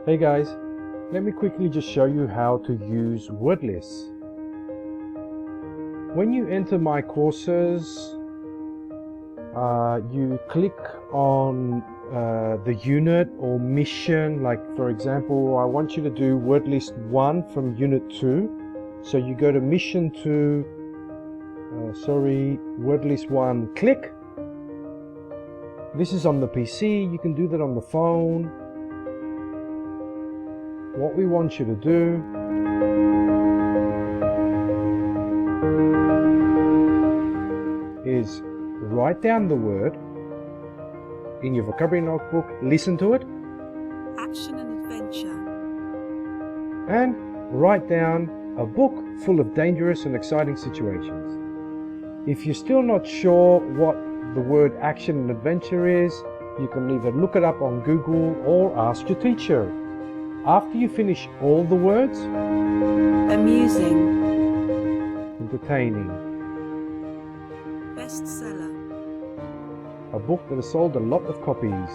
Hey guys, let me quickly just show you how to use Wordlists. When you enter my courses, you click on the unit or mission. Like for example, I want you to do Wordlist 1 from Unit 2. So you go to Mission 2, Wordlist 1, click. This is on the PC, you can do that on the phone. What we want you to do is write down the word in your vocabulary notebook, listen to it, action and adventure, and write down a book full of dangerous and exciting situations. If you're still not sure what the word action and adventure is, you can either look it up on Google or ask your teacher. After you finish all the words, amusing, entertaining, bestseller, a book that has sold a lot of copies.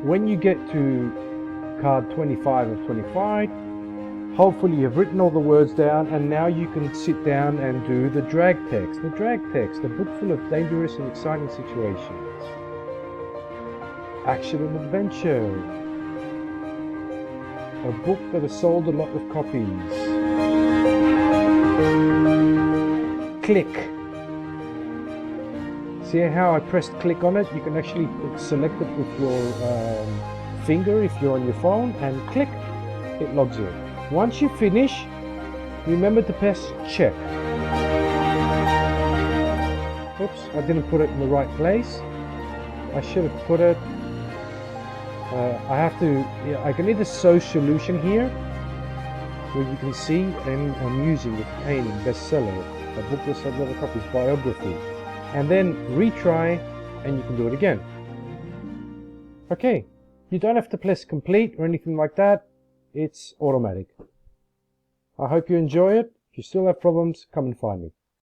When you get to card 25 of 25, hopefully you've written all the words down, and now you can sit down and do the drag text. The drag text, a book full of dangerous and exciting situations. Action and adventure, a book that has sold a lot of copies. Click. See how I pressed click on it? You can actually select it with your finger if you're on your phone, and click, it logs in. Once you finish, remember to press check. Oops, I didn't put it in the right place. I should have put it. I can either show solution here, where you can see amusing, entertaining, bestseller, a book that sold a lot of copies, biography, and then retry, and you can do it again. Okay, you don't have to press complete or anything like that. It's automatic. I hope you enjoy it. If you still have problems, come and find me.